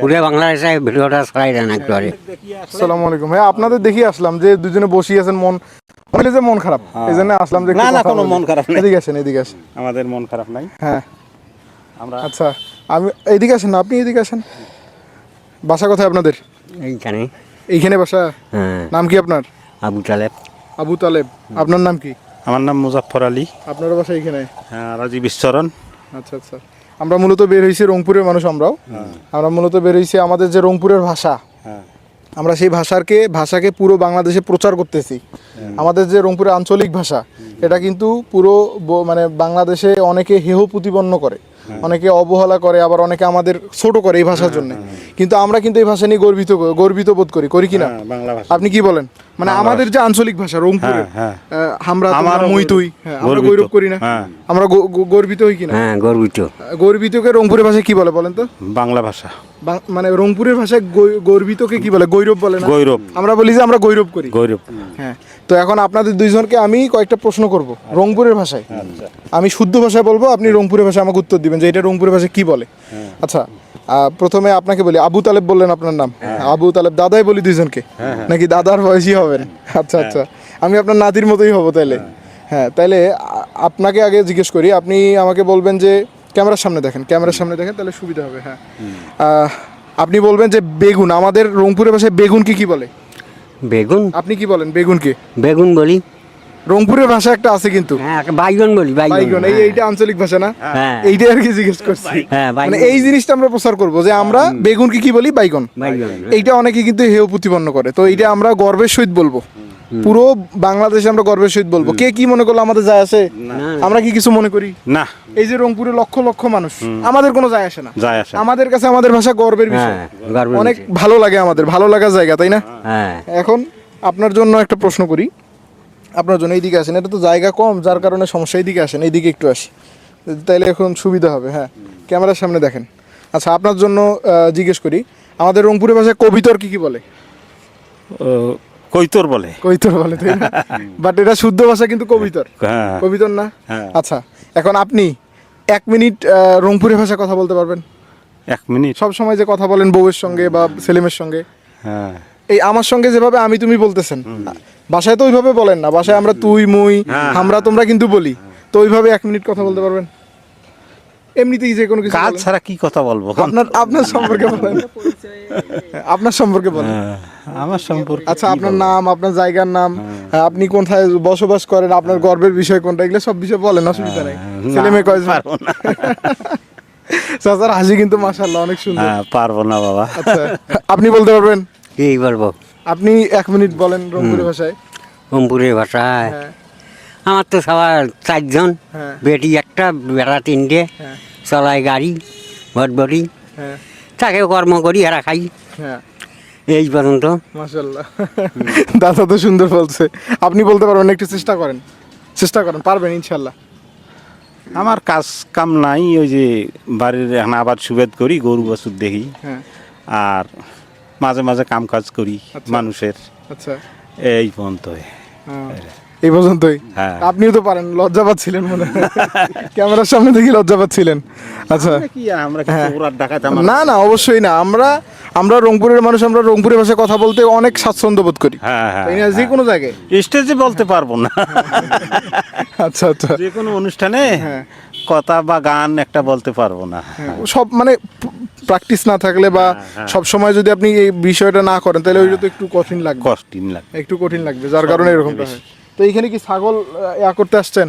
পুরো বাংলাদেশে ভিডিওটা ছড়াই দেন একটু আরে। আসসালামু আলাইকুম ভাই, আপনাদের দেখি আসলাম যে দুজনে বসে আছেন, মন বলে যে মন খারাপ, এই জন্য আসলাম যে না না কোনো মন খারাপ নাই, এদিকে আসেন, এদিকে আসেন। আমাদের মন খারাপ নাই। হ্যাঁ আমরা আচ্ছা, আমি এদিকে আসেন না, আপনি এদিকে আসেন। বাসা কোথায় আপনাদের? এইখানে। এইখানে বাসা? হ্যাঁ, নাম কি আপনার? আবু তালেব। আবু তালেব। আপনার নাম কি? আমার নাম মুজাফফর আলী। আপনার বাসা এইখানে? রাজীব ঈশ্বরন। আচ্ছা আচ্ছা, আমরা মূলত বের হয়েছি রংপুরের মানুষ, আমরা মূলত বের হয়েছি আমাদের যে রংপুরের ভাষা, হ্যাঁ আমরা সেই ভাষাকে পুরো বাংলাদেশে প্রচার করতেছি। আমাদের যে রংপুরের আঞ্চলিক ভাষা, এটা কিন্তু পুরো মানে বাংলাদেশে অনেকে হেহ প্রতিপন্ন করে, অনেকে অবহেলা করে, আবার অনেকে আমাদের ছোট করে এই ভাষার জন্য। কিন্তু আমরা কিন্তু এই ভাষা নিয়ে গর্বিত বোধ করি কিনা? বাংলা ভাষা। আপনি কি বলেন? মানে আমাদের যে আঞ্চলিক ভাষা রংপুরের, হ্যাঁ, আমরা আমারও মই তুই, আমরা গর্বিত। গৌরব করি না? হ্যাঁ। আমরা গর্বিত হই কিনা? হ্যাঁ, গর্বিত। গর্বিতকে রংপুরের ভাষায় কি বলে বলেন তো? বাংলা ভাষা। মানে রংপুরের ভাষায় গর্বিতকে কি বলে? গৈরব বলে না? গৌরব। আমরা বলি যে আমরা গৈরব করি। গৌরব। হ্যাঁ, তো এখন আপনাদের দুইজনকে আমি কয়েকটা প্রশ্ন করব রংপুরের ভাষায়। আমি শুদ্ধ ভাষায় বলবো, আপনি রংপুরের ভাষায় আমাকে উত্তর দিবেন যে এটা রংপুরের ভাষায় কি বলে। আচ্ছা, প্রথমে আপনাকে বলি, আবু তালেব বললেন আপনার নাম। আবু তালেব দাদাই বলি দুইজনকে, নাকি দাদার বয়সী হবেন? আচ্ছা আচ্ছা, আমি আপনার নাতির মতোই হব তাইলে। হ্যাঁ, তাইলে আপনাকে আগে জিজ্ঞেস করি, আপনি আমাকে বলবেন যে ক্যামেরার সামনে দেখেন, তাহলে সুবিধা হবে। হ্যাঁ, আপনি বলবেন যে বেগুন, আমাদের রংপুরের ভাষায় বেগুনকে কি বলে? বেগুন? আপনি কি বলেন বেগুনকে? বেগুন বলি। রংপুরের ভাষা একটা আছে কিন্তু, হ্যাঁ, বাইগন বলি। বাইগন। এইটা আঞ্চলিক ভাষা না? হ্যাঁ, এইটা আর কি জিজ্ঞেস করছি। হ্যাঁ, মানে বাইগন। এই জিনিসটা আমরা প্রচার করব যে আমরা বেগুনকে কি বলি? বাইগন। বাইগন। এইটা অনেকে কিন্তু হেয় প্রতিপন্ন করে, তো এইটা আমরা গর্বের সহিত বলবো, পুরো বাংলাদেশে আমরা গর্বের সহিত বলবো। কে কি মনে করলো আমাদের যায় আসে? আমরা কি কিছু মনে করি না, এই যে রংপুরে লক্ষ লক্ষ মানুষ, আমাদের কোনো যায় আসে না। যায় আসে। আমাদের কাছে আমাদের ভাষা গর্বের বিষয়, হ্যাঁ, গর্বের অনেক বিষয়। ভালো লাগে, আমাদের ভালো লাগার জায়গা, তাই না? হ্যাঁ। এখন আপনার জন্য একটা প্রশ্ন করি, আপনার জন্য এইদিকে আসেন, এটা তো জায়গা কম যার কারণে সমস্যা, এইদিকে আসেন, এইদিকে একটু আসি, তাইলে এখন সুবিধা হবে। হ্যাঁ, ক্যামেরার সামনে দেখেন। আচ্ছা, আপনার জন্য জিজ্ঞেস করি, আমাদের রংপুরের ভাষায় কবিতর কি বলে? কৈতর বলে। কবিতর বলে, তাই না? বাট এটা শুদ্ধ ভাষা কিন্তু কবিতর। হ্যাঁ। কবিতর না? হ্যাঁ। আচ্ছা, এখন আপনি 1 মিনিট রংপুরের ভাষায় কথা বলতে পারবেন? 1 মিনিট? সব সময় যে কথা বলেন বউয়ের সঙ্গে বা ছেলেমেয়ের সঙ্গে, হ্যাঁ। এই আমার সঙ্গে যেভাবে আমি তুমি বলতেছেন, বাসায় তো ওইভাবে বলেন না, বাসায় আমরা তুই মুই আমরা তোমরা কিন্তু বলি, তো ওইভাবে 1 মিনিট কথা বলতে পারবেন? এমনিতেই যে কোনো কিছু কাজ বলেন। ছাড়া কি কথা বলবো? আপনার সম্পর্কে বলেন, আপনার সম্পর্কে বলেন। আমার সম্পর্কে আচ্ছা, আপনার নাম, আপনার জায়গার নাম, আপনি কোথায় বসবাস করেন, আপনার গর্বের বিষয় কোনটা, এগুলো সব বিষয় বলেন, অসুবিধা নাই। ছেলে মেয়ে কয়জন? পারবো না। চাচার হাসি কিন্তু মাশাআল্লাহ অনেক সুন্দর। হ্যাঁ, পারবো না বাবা। আচ্ছা, আপনি বলতে পারবেন? কি বলবো? আপনি 1 মিনিট বলেন রংপুরের ভাষায়। রংপুরের ভাষায় হ্যাঁ আমার তো সবার 4 জন, হ্যাঁ বেটি একটা, বেটা 3টে, হ্যাঁ চলায় গাড়ি, ভটভটি, হ্যাঁ তাকে কর্ম করি, এরা খাই, হ্যাঁ, এই পর্যন্ত। মাশাআল্লাহ। দাদা তো সুন্দর বলছে, আপনি বলতে পারবেন? একটু চেষ্টা করেন, পারবেন ইনশাল্লাহ। আমার কাজ কাম নাই, ওই যে বাড়ির এখন আবার সুবেদ করি, গরু বাছুর দেখি, হ্যাঁ, আর মাঝে মাঝে কাম কাজ করি আচ্ছা। মানুষের, আচ্ছা, এই পর্যন্ত। এই পর্যন্তই? হ্যাঁ। আপনিও তো পারেন, লজ্জা পাচ্ছিলেন মনে হয়। ক্যামেরার সামনে দেখি লজ্জা পাচ্ছিলেন। আচ্ছা, আমরা কি হ্যাঁ। ওরার ডাকাত? না না, অবশ্যই না, আমরা রংপুরের মানুষ, আমরা রংপুরের ভাষায় কথা বলতে অনেক স্বাচ্ছন্দ্য বোধ করি, হ্যাঁ তাই না? যে কোনো জায়গায় স্টেজে বলতে পারবো না, আচ্ছা আচ্ছা, যে কোনো অনুষ্ঠানে হ্যাঁ। কথা বা গান একটা বলতে পারবো না। সব মানে প্র্যাকটিস না থাকলে বা সব সময় যদি আপনি এই বিষয়টা না করেন, তাহলে ওইটা তো একটু কঠিন লাগবে, কষ্টিন লাগে। একটু কঠিন লাগবে, যার কারণে এরকমটা হয়। তো এইখানে কি ছাগল করতে আসছেন?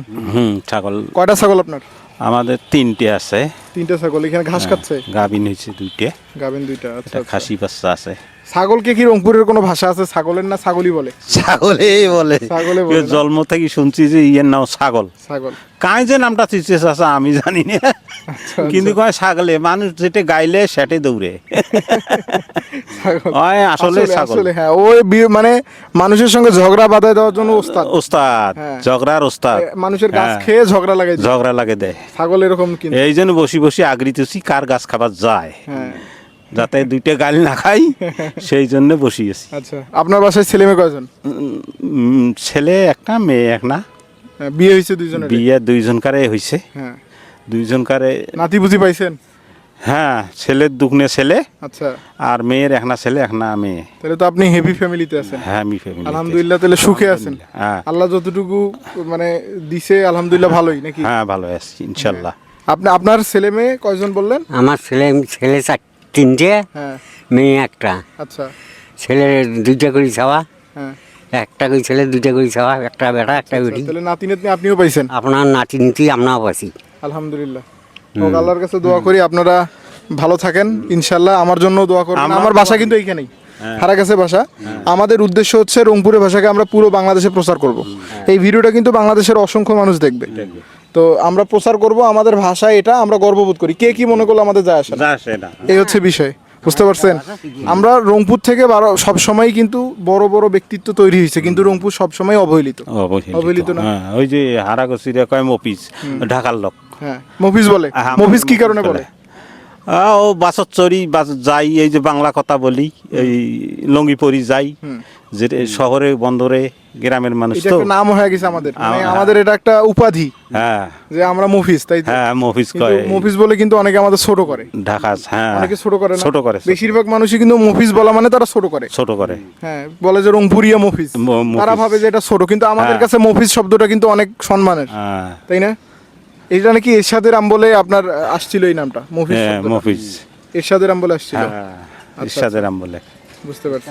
ছাগল। কয়টা ছাগল আপনার? আমাদের 3টে আছে। 3টে ছাগল এখানে ঘাস খাচ্ছে? গাভিন হয়েছে 2টে, গাবেন 2টা। আচ্ছা, একটা খাসি বাচ্চা আছে। ছাগলকে কি রংপুরের কোনো ভাষা আছে ছাগলের, না ছাগলই বলে? ছাগলে বলে। ছাগলে বলে না? জন্ম থেকে শুনছি যে ইয়ের নাম ছাগল। ছাগল কাই যে নামটা চিচে আছে আমি জানি না, কিন্তু কয় ছাগলে, মানুষ যেটা গাইলে সেটে দৌড়ে। ছাগল ওই আসলে ছাগল। আসলে হ্যাঁ, ওই মানে মানুষের সঙ্গে ঝগড়া বাঁধায় দেওয়ার জন্য ওস্তাদ, ওস্তাদ, হ্যাঁ। ঝগড়ার ওস্তাদ। মানুষের গাছ হ্যাঁ। খেয়ে ঝগড়া লাগাই দেয়। ঝগড়া লাগে দেয়। ছাগল এরকম কিন্তু। এই জন্য বসি বসি আগরিতেছি কার গাছ খাবার যায়, হ্যাঁ, যাতে 2টে গাল না খাই, সেই জন্য বসিয়েছি। আচ্ছা, আপনার বাসায় ছেলে মেয়ে কয়জন? ছেলে একটা, মেয়ে একটা। বিয়ে হয়েছে দুইজনের? বিয়ে 2 জনকারে হয়েছে। হ্যাঁ, 2 জনকারে। নাতি বুঝি পাইছেন? হ্যাঁ, ছেলের দুগ্নে ছেলে আচ্ছা, আর মেয়ের একটা ছেলে একটা মেয়ে। তাহলে তো আপনি হেভি ফ্যামিলিতে আছেন। হ্যাঁ, আমি ফ্যামিলি। আলহামদুলিল্লাহ, তাহলে সুখে আছেন। হ্যাঁ, আল্লাহ যতটুকু মানে দিছে আলহামদুলিল্লাহ ভালোই নাকি? হ্যাঁ, ভালো আছি ইনশাল্লাহ। আপনার ছেলে মেয়ে কয়জন বললেন? আমার ছেলে তিনটে, হ্যাঁ, মেয়ে একটা। আচ্ছা, ছেলের দুইটা করে ছাওয়া, হ্যাঁ, একটা করে ছেলে, দুইটা করে ছাওয়া, একটা বেটা একটা আচ্ছা, বেটি। তাহলে নাতি নাতনি আপনিও পাইছেন? আপনার নাতি নিতি আমরাও পাচ্ছি। আলহামদুলিল্লাহ। হোক, আল্লাহর কাছে দোয়া করি আপনারা ভালো থাকেন ইনশাল্লাহ। আমার জন্য দোয়া করবেন। আমরা আমার বাসা কিন্তু এইখানেই, হারাগাছে বাসা। আমাদের উদ্দেশ্য হচ্ছে রংপুরের ভাষাকে আমরা পুরো বাংলাদেশে প্রচার করব। এই ভিডিওটা কিন্তু বাংলাদেশের অসংখ্য মানুষ দেখবে। তো আমরা প্রচার করব আমাদের ভাষা, এটা আমরা গর্ববোধ করি। কে কি মনে করলো আমাদের যায় আসে না। এই হচ্ছে বিষয়, বুঝতে পারছেন? আমরা রংপুর থেকে সবসময় কিন্তু বড় বড় ব্যক্তিত্ব তৈরি হয়েছে, কিন্তু রংপুর সবসময় অবহেলিত। অবহেলিত না? হ্যাঁ, ওই যে হারাগছিরা কয় মফিজ, ঢাকার লোক। হ্যাঁ, মফিজ বলে। হ্যাঁ, মফিজ কি কারণে বলে? ও বাসত চড়ি যাই, এই যে বাংলা কথা বলি, এই লঙ্গি পরি যাই, যে শহরে বন্দরে গ্রামের মানুষ এটা তো। একটা নাম হয়ে গেছে আমাদের, মানে হ্যাঁ। আমাদের এটা একটা উপাধি হ্যাঁ, যে আমরা মফিজ, তাই তো? হ্যাঁ, মফিজ কিন্তু কয় মফিজ বলে কিন্তু অনেকে আমাদের ছোট করে। ঢাকা। হ্যাঁ, অনেকে ছোট করে না? ছোট করে, বেশিরভাগ মানুষই কিন্তু মফিজ বলা মানে তারা ছোট করে। ছোট করে। হ্যাঁ, বলে যে রংপুরিয়া মফিজ, মফিজ। তারা ভাবে যে এটা ছোট, কিন্তু আমাদের হ্যাঁ। কাছে মফিজ শব্দটা কিন্তু অনেক সম্মানের, হ্যাঁ, তাই না? এটা নাকি এরশাদের আমলে আপনার আসছিল এই নামটা মফিজ হ্যাঁ, শব্দটা। মফিজ। এরশাদের আমলে আসছিল। হ্যাঁ, আচ্ছা, ইরশাদের আম বলে। বুঝতে পারছি।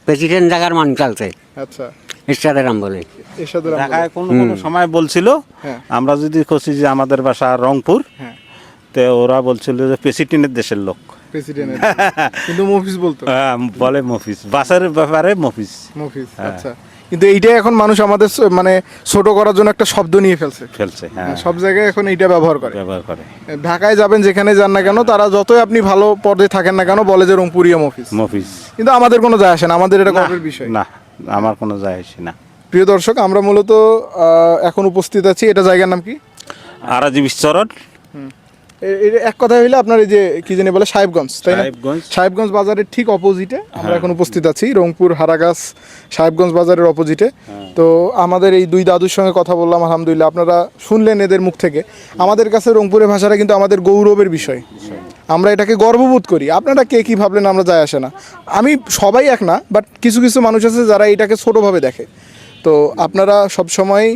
প্রেসিডেন্ট জায়গার মান চালছে আচ্ছা, এরশাদের আম বলে। এরশাদের আমলে। ঢাকায় কোনো কোনো সময় বলছিল, হ্যাঁ। আমরা যদি খুঁজি যে আমাদের বাসা রংপুর, হ্যাঁ, তো ওরা বলছিল যে প্রেসিডেন্টের দেশের লোক। প্রেসিডেন্ট, কিন্তু মফিজ বলতো। হ্যাঁ, বলে মফিজ, বাসার ব্যাপারে মফিজ। মফিজ, আচ্ছা। কিন্তু এইটাই এখন মানুষ আমাদের মানে ছোট করার জন্য একটা শব্দ নিয়ে ফেলছে। হ্যাঁ, সব জায়গায় এখন এইটা ব্যবহার করে। ব্যবহার করে। ঢাকায় যাবেন, যেখানে যান না কেন, তারা যতই আপনি ভালো পর্যায়ে থাকেন না কেন, বলে যে রংপুরিয়া মফিজ। মফিজ। কিন্তু আমাদের কোনো যায় আসে না, আমাদের এটা গর্বের বিষয়। না, আমার কোনো যায় আসে না। প্রিয় দর্শক, আমরা মূলত এখন উপস্থিত আছি, এটা জায়গার নাম কি? আরাজি বিশ্বরণ। এক কথা হইলে আপনার এই যে কি জানি বলে সাহেবগঞ্জ, তাই না? সাহেবগঞ্জ। সাহেবগঞ্জ বাজারের ঠিক অপোজিটে আমরা এখন উপস্থিত আছি, রংপুর হারাগাছ সাহেবগঞ্জ বাজারের অপোজিটে। তো আমাদের এই দুই দাদুর সঙ্গে কথা বললাম, আলহামদুলিল্লাহ আপনারা শুনলেন এদের মুখ থেকে। আমাদের কাছে রংপুরের ভাষাটা কিন্তু আমাদের গৌরবের বিষয়, আমরা এটাকে গর্ববোধ করি। আপনারা কে কী ভাবলেন আমরা যায় আসে না। আমি সবাই এক না, বাট কিছু কিছু মানুষ আছে যারা এটাকে ছোটোভাবে দেখে। তো আপনারা সবসময়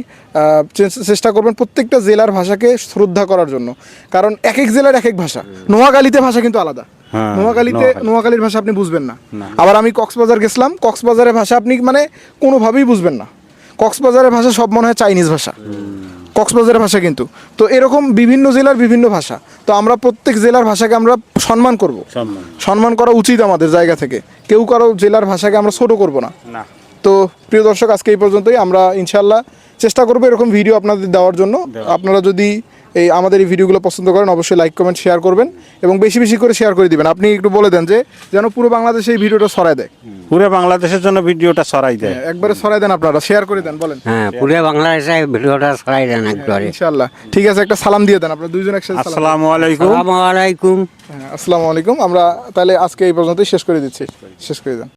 চেষ্টা করবেন প্রত্যেকটা জেলার ভাষাকে শ্রদ্ধা করার জন্য, কারণ এক এক জেলার এক এক ভাষা। নোয়াখালীতে ভাষা কিন্তু আলাদা। হ্যাঁ, নোয়াখালীর ভাষা আপনি বুঝবেন না। আবার আমি কক্সবাজার গেছিলাম, কক্সবাজারের ভাষা আপনি মানে কোনোভাবেই বুঝবেন না। কক্সবাজারের ভাষা সব মনে হয় চাইনিজ ভাষা, কক্সবাজারের ভাষা কিন্তু। তো এরকম বিভিন্ন জেলার বিভিন্ন ভাষা। তো আমরা প্রত্যেক জেলার ভাষাকে আমরা সম্মান করব, সম্মান করা উচিত আমাদের জায়গা থেকে। কেউ কারো জেলার ভাষাকে আমরা ছোট করব না। তো প্রিয় দর্শক, আজকে এই পর্যন্তই। আমরা ইনশাল্লাহ চেষ্টা করবো এরকম ভিডিও আপনাদের দেওয়ার জন্য। আপনারা যদি আমাদের এই ভিডিওগুলো পছন্দ করেন, অবশ্যই লাইক কমেন্ট শেয়ার করবেন এবং বেশি বেশি করে শেয়ার করে দিবেন। আপনি একটু বলে দেন যে যেন পুরো বাংলাদেশে এই ভিডিওটা ছড়ায় দেয়, পুরো বাংলাদেশের জন্য ভিডিওটা ছড়াই দেয়। একবারে ছড়ায় দেন, আপনারা শেয়ার করে দেন, বলেন। হ্যাঁ, পুরো বাংলাদেশে ভিডিওটা ছড়াই দেন একবারে। ইনশাআল্লাহ, ঠিক আছে। একটা সালাম দিয়ে দেন, আপনারা দুইজন একসাথে সালাম। আসসালামু আলাইকুম। আসসালামু আলাইকুম। হ্যাঁ, আসসালামু আলাইকুম। আমরা তাহলে আজকে এই পর্যন্তই শেষ করে দিচ্ছি, শেষ করে দেন।